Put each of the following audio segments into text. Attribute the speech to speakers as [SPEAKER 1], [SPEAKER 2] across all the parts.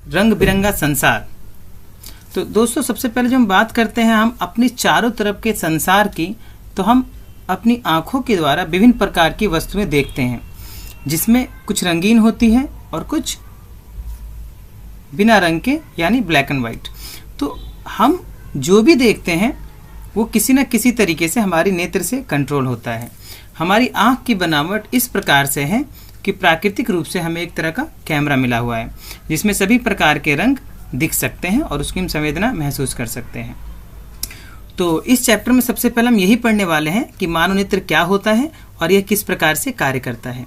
[SPEAKER 1] रंग बिरंगा संसार। तो दोस्तों सबसे पहले जो हम बात करते हैं हम अपनी चारों तरफ के संसार की, तो हम अपनी आँखों के द्वारा विभिन्न प्रकार की वस्तुएं देखते हैं, जिसमें कुछ रंगीन होती हैं और कुछ बिना रंग के यानी ब्लैक एंड वाइट। तो हम जो भी देखते हैं वो किसी न किसी तरीके से हमारी नेत्र से कंट्रोल होता है। हमारी आँख की बनावट इस प्रकार से है कि प्राकृतिक रूप से हमें एक तरह का कैमरा मिला हुआ है, जिसमें सभी प्रकार के रंग दिख सकते हैं और उसकी हम संवेदना महसूस कर सकते हैं। तो इस चैप्टर में सबसे पहले हम यही पढ़ने वाले हैं कि मानव नेत्र क्या होता है और यह किस प्रकार से कार्य करता है।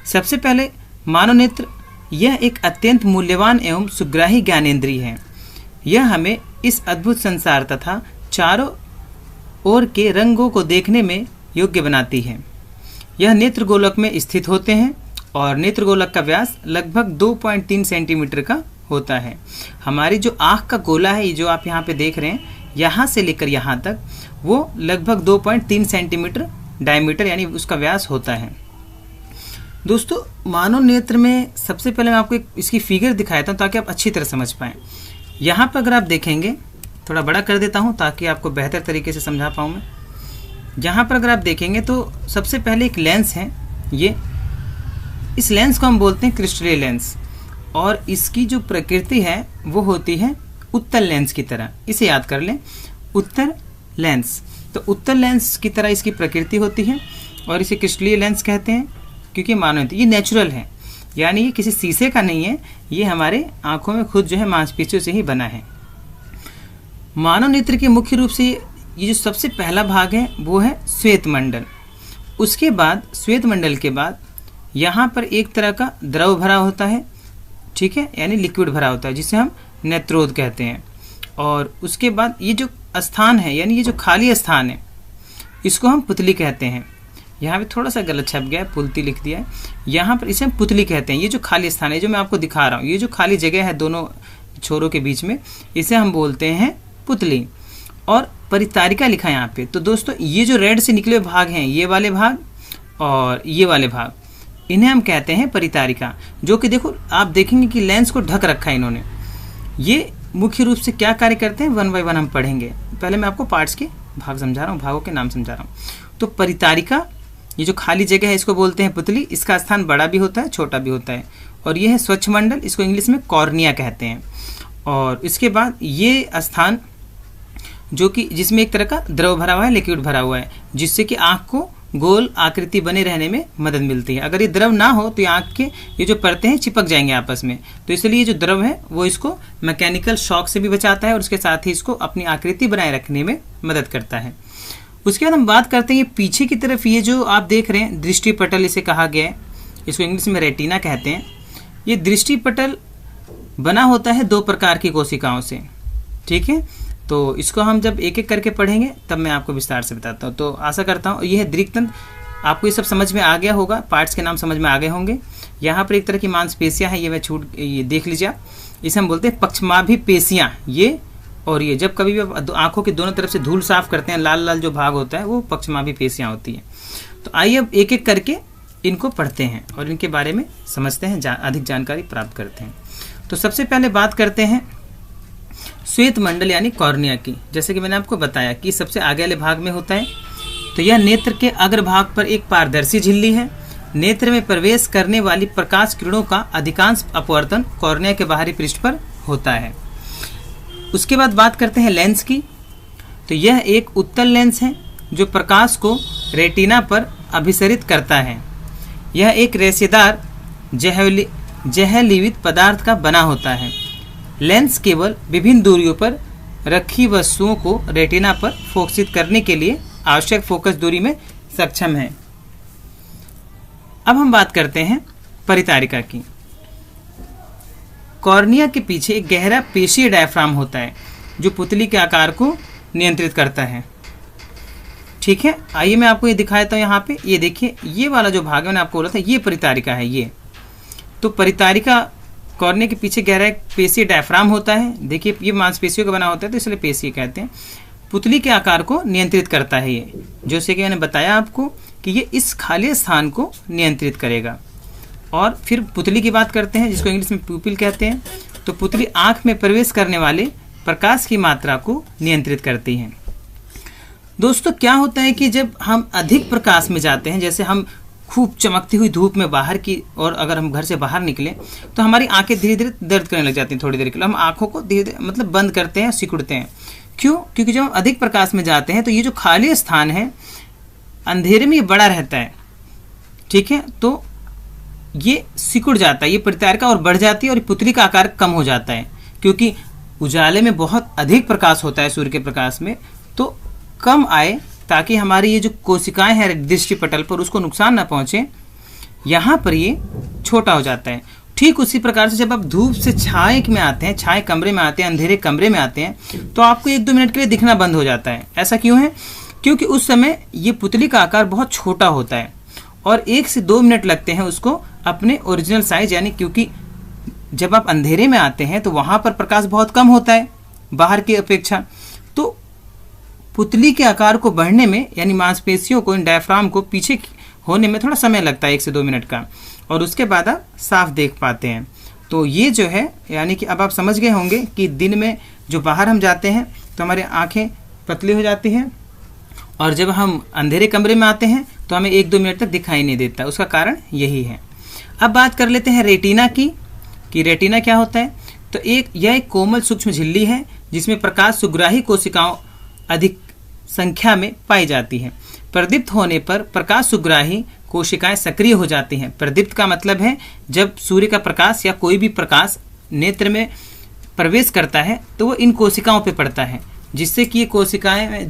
[SPEAKER 1] सबसे पहले मानव नेत्र यह एक अत्यंत मूल्यवान एवं सुग्राही ज्ञानेंद्रिय है। यह हमें इस अद्भुत संसार तथा चारों ओर के रंगों को देखने में योग्य बनाती है। यह नेत्र गोलक में स्थित होते हैं और नेत्र गोलक का व्यास लगभग 2.3 सेंटीमीटर का होता है। हमारी जो आँख का गोला है, ये जो आप यहाँ पे देख रहे हैं, यहाँ से लेकर यहाँ तक वो लगभग 2.3 सेंटीमीटर डायमीटर यानी उसका व्यास होता है। दोस्तों मानव नेत्र में सबसे पहले मैं आपको इसकी फिगर दिखाता हूँ ताकि आप अच्छी तरह समझ पाएँ। यहाँ पर अगर आप देखेंगे, थोड़ा बड़ा कर देता हूँ ताकि आपको बेहतर तरीके से समझा पाऊँ मैं। यहाँ पर अगर आप देखेंगे तो सबसे पहले एक लेंस है, ये इस लेंस को हम बोलते हैं क्रिस्टलीय लेंस, और इसकी जो प्रकृति है वो होती है उत्तल लेंस की तरह। इसे याद कर लें, उत्तल लेंस। तो उत्तल लेंस की तरह इसकी प्रकृति होती है और इसे क्रिस्टलीय लेंस कहते हैं, क्योंकि मानव ये नेचुरल है, यानी ये किसी शीशे का नहीं है, ये हमारे आँखों में खुद जो है मांसपेशियों से ही बना है। मानव नेत्र के मुख्य रूप से ये जो सबसे पहला भाग है वो है श्वेत मंडल। उसके बाद श्वेत मंडल के बाद यहाँ पर एक तरह का द्रव भरा होता है, ठीक है, यानी लिक्विड भरा होता है, जिसे हम नेत्रोद कहते हैं। और उसके बाद ये जो स्थान है, यानी ये जो खाली स्थान है, इसको हम पुतली कहते हैं। यहाँ पे थोड़ा सा गलत छप गया है, पुलती लिख दिया है, यहाँ पर इसे हम पुतली कहते हैं। ये जो खाली स्थान है जो मैं आपको दिखा रहा हूँ, ये जो खाली जगह है दोनों छोरों के बीच में, इसे हम बोलते हैं पुतली। और परितारिका लिखा है यहाँ पे। तो दोस्तों ये जो रेड से निकले भाग हैं, ये वाले भाग और ये वाले भाग, इन्हें हम कहते हैं परितारिका, जो कि देखो आप देखेंगे कि लेंस को ढक रखा है इन्होंने। ये मुख्य रूप से क्या कार्य करते हैं, 1 बाय 1 हम पढ़ेंगे। पहले मैं आपको पार्ट्स के भाग समझा रहा हूँ, भागों के नाम समझा रहा हूँ। तो परितारिका, ये जो खाली जगह है इसको बोलते हैं पुतली। इसका स्थान बड़ा भी होता है, छोटा भी होता है। और ये है स्वच्छ मंडल, इसको इंग्लिश में कॉर्निया कहते हैं। और इसके बाद ये स्थान जो कि जिसमें एक तरह का द्रव भरा हुआ है, लिक्विड भरा हुआ है, जिससे कि आँख को गोल आकृति बने रहने में मदद मिलती है। अगर ये द्रव ना हो तो आँख के ये जो परतें हैं चिपक जाएंगे आपस में। तो इसलिए जो द्रव है वो इसको मैकेनिकल शॉक से भी बचाता है और उसके साथ ही इसको अपनी आकृति बनाए रखने में मदद करता है। उसके बाद हम बात करते हैं ये पीछे की तरफ, ये जो आप देख रहे हैं दृष्टि पटल इसे कहा गया है, इसको इंग्लिश में रेटिना कहते हैं। ये दृष्टि पटल बना होता है 2 प्रकार की कोशिकाओं से, ठीक है। तो इसको हम जब एक एक करके पढ़ेंगे तब मैं आपको विस्तार से बताता हूँ। तो आशा करता हूँ ये है दृक्तंत्र, आपको ये सब समझ में आ गया होगा, पार्ट्स के नाम समझ में आ गए होंगे। यहाँ पर एक तरह की मांसपेशियाँ हैं, ये देख लीजिए आप, इसे हम बोलते हैं पक्षमाभि पेशियाँ। ये और ये जब कभी भी आँखों की दोनों तरफ से धूल साफ करते हैं, लाल लाल जो भाग होता है वो पक्षमाभि पेशियाँ होती हैं। तो आइए अब एक एक करके इनको पढ़ते हैं और इनके बारे में समझते हैं, अधिक जानकारी प्राप्त करते हैं। तो सबसे पहले बात करते हैं श्वेत मंडल यानी कॉर्निया की। जैसे कि मैंने आपको बताया कि सबसे आगे वाले भाग में होता है। तो यह नेत्र के अग्रभाग पर एक पारदर्शी झिल्ली है। नेत्र में प्रवेश करने वाली प्रकाश किरणों का अधिकांश अपवर्तन कॉर्निया के बाहरी पृष्ठ पर होता है। उसके बाद बात करते हैं लेंस की। तो यह एक उत्तल लेंस है जो प्रकाश को रेटिना पर अभिसरित करता है। यह एक रेशेदार जहलीवित पदार्थ का बना होता है। लेंस केवल विभिन्न दूरियों पर रखी वस्तुओं को रेटिना पर फोकसित करने के लिए आवश्यक फोकस दूरी में सक्षम है। अब हम बात करते हैं परितारिका की। कॉर्निया के पीछे एक गहरा पेशीय डायफ्राम होता है जो पुतली के आकार को नियंत्रित करता है, ठीक है। आइए मैं आपको ये दिखा देता हूँ। यहाँ पे ये देखिए, ये वाला जो भाग है मैंने आपको बोला था ये परितारिका है। ये तो परितारिका कॉर्निया के पीछे गहरा एक पेशीय डायफ्राम होता है। देखिए ये मांसपेशियों का बना होता है तो इसलिए पेशीय कहते हैं। पुतली के आकार को नियंत्रित करता है ये, जैसे कि मैंने बताया आपको कि ये इस खाली स्थान को नियंत्रित करेगा। और फिर पुतली की बात करते हैं जिसको इंग्लिश में प्यूपिल कहते हैं। तो पुतली आंख में प्रवेश करने वाले प्रकाश की मात्रा को नियंत्रित करती है। दोस्तों क्या होता है कि जब हम अधिक प्रकाश में जाते हैं, जैसे हम खूब चमकती हुई धूप में बाहर की और अगर हम घर से बाहर निकलें तो हमारी आंखें धीरे धीरे दर्द करने लग जाती हैं। थोड़ी देर के लिए हम आंखों को धीरे धीरे मतलब बंद करते हैं, सिकुड़ते हैं। क्यों? क्योंकि जब हम अधिक प्रकाश में जाते हैं तो ये जो खाली स्थान है अंधेरे में ये बड़ा रहता है, ठीक है, तो ये सिकुड़ जाता है, ये प्रतिकारिता और बढ़ जाती है और पुतली का आकार कम हो जाता है। क्योंकि उजाले में बहुत अधिक प्रकाश होता है सूर्य के प्रकाश में, तो कम आए ताकि हमारी ये जो कोशिकाएं हैं दृष्टि पटल पर उसको नुकसान ना पहुंचे, यहाँ पर ये छोटा हो जाता है। ठीक उसी प्रकार से जब आप धूप से छाए में आते हैं, छाए कमरे में आते हैं, अंधेरे कमरे में आते हैं, तो आपको 1-2 मिनट के लिए दिखना बंद हो जाता है। ऐसा क्यों है? क्योंकि उस समय ये पुतली का आकार बहुत छोटा होता है और 1 से 2 मिनट लगते हैं उसको अपने ओरिजिनल साइज, यानी क्योंकि जब आप अंधेरे में आते हैं तो वहाँ पर प्रकाश बहुत कम होता है बाहर की अपेक्षा, तो पुतली के आकार को बढ़ने में यानी मांसपेशियों को, इन डायफ्राम को पीछे होने में थोड़ा समय लगता है 1 से 2 मिनट का, और उसके बाद आप साफ देख पाते हैं। तो ये जो है यानी कि अब आप समझ गए होंगे कि दिन में जो बाहर हम जाते हैं तो हमारी आंखें पतली हो जाती हैं और जब हम अंधेरे कमरे में आते हैं तो हमें 1-2 मिनट तक दिखाई नहीं देता। उसका कारण यही है। अब बात कर लेते हैं रेटिना की, कि रेटिना क्या होता है। तो यह एक कोमल सूक्ष्म झिल्ली है जिसमें प्रकाश सुग्राही कोशिकाओं अधिक संख्या में पाई जाती है। प्रदीप्त होने पर प्रकाश सुग्राही कोशिकाएं सक्रिय हो जाती हैं। प्रदीप्त का मतलब है जब सूर्य का प्रकाश या कोई भी प्रकाश नेत्र में प्रवेश करता है तो वो इन कोशिकाओं पे पड़ता है, जिससे कि ये कोशिकाएं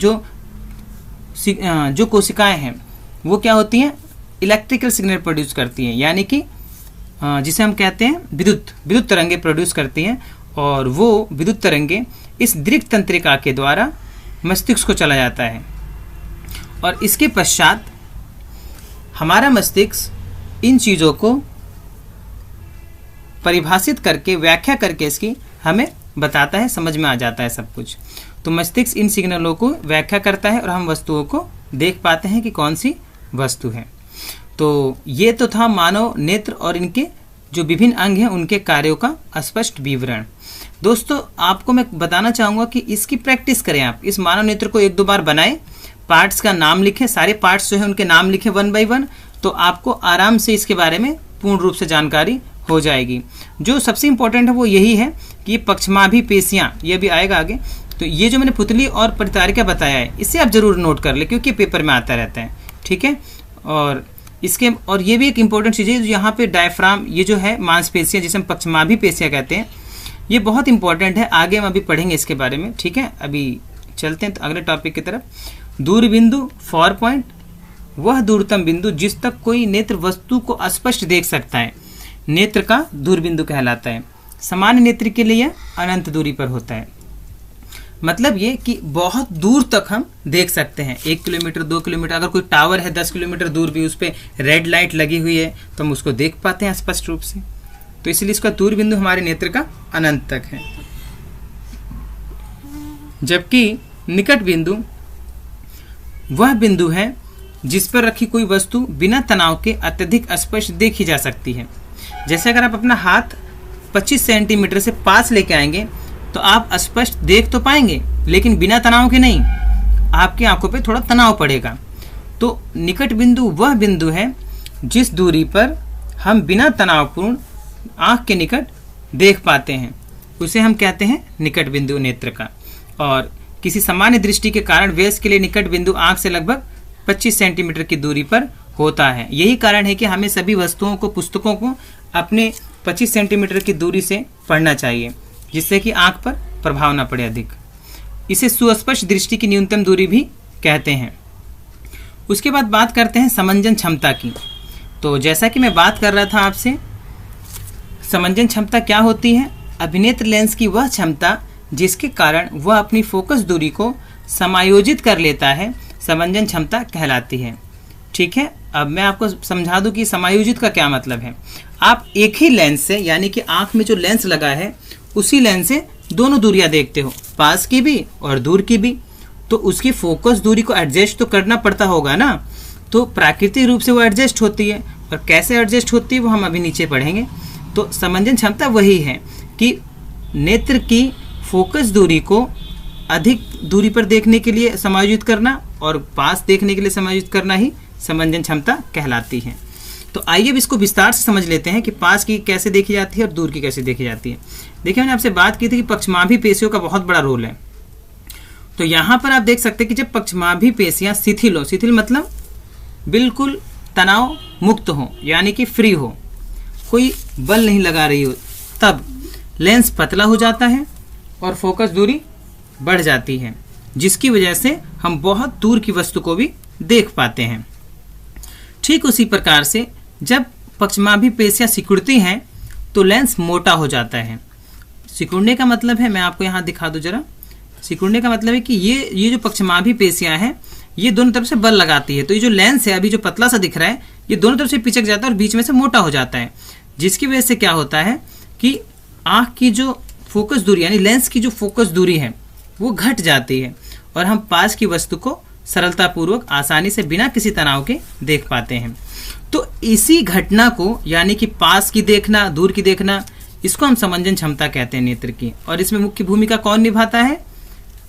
[SPEAKER 1] जो कोशिकाएं हैं वो क्या होती हैं, इलेक्ट्रिकल सिग्नल प्रोड्यूस करती हैं, यानी कि जिसे हम कहते हैं विद्युत तरंगे प्रोड्यूस करती हैं, और वो विद्युत तरंगे इस दीर्घ तंत्रिका के द्वारा मस्तिष्क को चला जाता है और इसके पश्चात हमारा मस्तिष्क इन चीज़ों को परिभाषित करके, व्याख्या करके इसकी हमें बताता है, समझ में आ जाता है सब कुछ। तो मस्तिष्क इन सिग्नलों को व्याख्या करता है और हम वस्तुओं को देख पाते हैं कि कौन सी वस्तु है। तो ये तो था मानव नेत्र और इनके जो विभिन्न अंग हैं उनके कार्यों का स्पष्ट विवरण। दोस्तों आपको मैं बताना चाहूँगा कि इसकी प्रैक्टिस करें। आप इस मानव नेत्र को 1-2 बार बनाएं, पार्ट्स का नाम लिखें, सारे पार्ट्स जो है उनके नाम लिखें 1 बाय 1, तो आपको आराम से इसके बारे में पूर्ण रूप से जानकारी हो जाएगी। जो सबसे इम्पोर्टेंट है वो यही है कि ये पक्षमाभी पेशियाँ, ये भी आएगा आगे। तो ये जो मैंने पुतली और परितारिका बताया है इसे आप जरूर नोट कर ले, क्योंकि पेपर में आता रहता है, ठीक है। और ये भी एक इम्पोर्टेंट चीज़ है, यहाँ पे डायफ्राम, ये जो है मांसपेशियाँ जिसे हम पक्षमाभी पेशियाँ कहते हैं, ये बहुत इंपॉर्टेंट है। आगे हम अभी पढ़ेंगे इसके बारे में, ठीक है। अभी चलते हैं तो अगले टॉपिक की तरफ। दूर बिंदु, फॉर पॉइंट, वह दूरतम बिंदु जिस तक कोई नेत्र वस्तु को स्पष्ट देख सकता है, नेत्र का दूर बिंदु कहलाता है। सामान्य नेत्र के लिए अनंत दूरी पर होता है। मतलब ये कि बहुत दूर तक हम देख सकते हैं, 1 किलोमीटर 2 किलोमीटर, अगर कोई टावर है 10 किलोमीटर दूर भी, उस पर रेड लाइट लगी हुई है तो हम उसको देख पाते हैं स्पष्ट रूप से। तो इसलिए इसका दूर बिंदु हमारे नेत्र का अनंत तक है। जबकि निकट बिंदु वह बिंदु है जिस पर रखी कोई वस्तु बिना तनाव के अत्यधिक स्पष्ट देखी जा सकती है। जैसे अगर आप अपना हाथ 25 सेंटीमीटर से पास लेके आएंगे तो आप स्पष्ट देख तो पाएंगे, लेकिन बिना तनाव के नहीं, आपकी आंखों पे थोड़ा तनाव पड़ेगा। तो निकट बिंदु वह बिंदु है जिस दूरी पर हम बिना तनावपूर्ण आंख के निकट देख पाते हैं, उसे हम कहते हैं निकट बिंदु नेत्र का। और किसी सामान्य दृष्टि के कारण वयस्क के लिए निकट बिंदु आंख से लगभग 25 सेंटीमीटर की दूरी पर होता है। यही कारण है कि हमें सभी वस्तुओं को, पुस्तकों को अपने 25 सेंटीमीटर की दूरी से पढ़ना चाहिए, जिससे कि आंख पर प्रभाव न पड़े अधिक। इसे सुस्पष्ट दृष्टि की न्यूनतम दूरी भी कहते हैं। उसके बाद बात करते हैं समंजन क्षमता की। तो जैसा कि मैं बात कर रहा था आपसे, समंजन क्षमता क्या होती है? अभिनेत्र लेंस की वह क्षमता जिसके कारण वह अपनी फोकस दूरी को समायोजित कर लेता है, समंजन क्षमता कहलाती है। ठीक है, अब मैं आपको समझा दूं कि समायोजित का क्या मतलब है। आप एक ही लेंस से, यानी कि आंख में जो लेंस लगा है उसी लेंस से दोनों दूरियां देखते हो, पास की भी और दूर की भी, तो उसकी फोकस दूरी को एडजस्ट तो करना पड़ता होगा ना। तो प्राकृतिक रूप से वो एडजस्ट होती है, और कैसे एडजस्ट होती है वो हम अभी नीचे पढ़ेंगे। तो समंजन क्षमता वही है कि नेत्र की फोकस दूरी को अधिक दूरी पर देखने के लिए समायोजित करना और पास देखने के लिए समायोजित करना ही समंजन क्षमता कहलाती है। तो आइए अब इसको विस्तार से समझ लेते हैं कि पास की कैसे देखी जाती है और दूर की कैसे देखी जाती है। देखिए, मैंने आपसे बात की थी कि पक्षमाभी पेशियों का बहुत बड़ा रोल है। तो यहाँ पर आप देख सकते हैं कि जब पक्षमाभी पेशियाँ शिथिल हो, शिथिल मतलब बिल्कुल तनाव मुक्त हो, यानी कि फ्री हो, कोई बल नहीं लगा रही हो, तब लेंस पतला हो जाता है और फोकस दूरी बढ़ जाती है, जिसकी वजह से हम बहुत दूर की वस्तु को भी देख पाते हैं। ठीक उसी प्रकार से जब पक्षमाभी पेशियाँ सिकुड़ती हैं तो लेंस मोटा हो जाता है। सिकुड़ने का मतलब है, मैं आपको यहाँ दिखा दूँ जरा, सिकुड़ने का मतलब है कि ये जो पक्षमाभी पेशियाँ हैं ये दोनों तरफ से बल लगाती है, तो ये जो लेंस है अभी जो पतला सा दिख रहा है ये दोनों तरफ से पिचक जाता है और बीच में से मोटा हो जाता है, जिसकी वजह से क्या होता है कि आँख की जो फोकस दूरी यानी लेंस की जो फोकस दूरी है वो घट जाती है और हम पास की वस्तु को सरलतापूर्वक आसानी से बिना किसी तनाव के देख पाते हैं। तो इसी घटना को यानी कि पास की देखना, दूर की देखना, इसको हम समंजन क्षमता कहते हैं नेत्र की। और इसमें मुख्य भूमिका कौन निभाता है?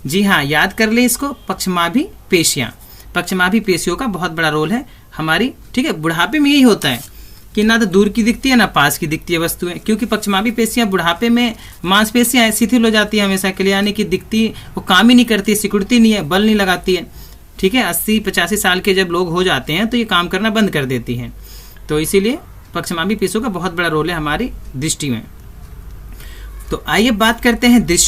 [SPEAKER 1] जी हाँ, याद कर ले इसको, पक्षमाभी पेशियाँ। पक्षमाभी पेशियों का बहुत बड़ा रोल है हमारी, ठीक है। बुढ़ापे में यही होता है कि ना तो दूर की दिखती है ना पास की दिखती है वस्तुएं, क्योंकि पक्षमाभी पेशियाँ बुढ़ापे में मांसपेशियाँ शिथिल हो जाती है हमेशा के लिए, यानी कि दिखती वो काम ही नहीं करती, सिकुड़ती नहीं है, बल नहीं लगाती है, ठीक है। 80-85 साल के जब लोग हो जाते हैं तो ये काम करना बंद कर देती हैं। तो इसीलिए पक्षमाभी पेशियों का बहुत बड़ा रोल है हमारी दृष्टि में। तो आइए बात करते हैं दृष्टि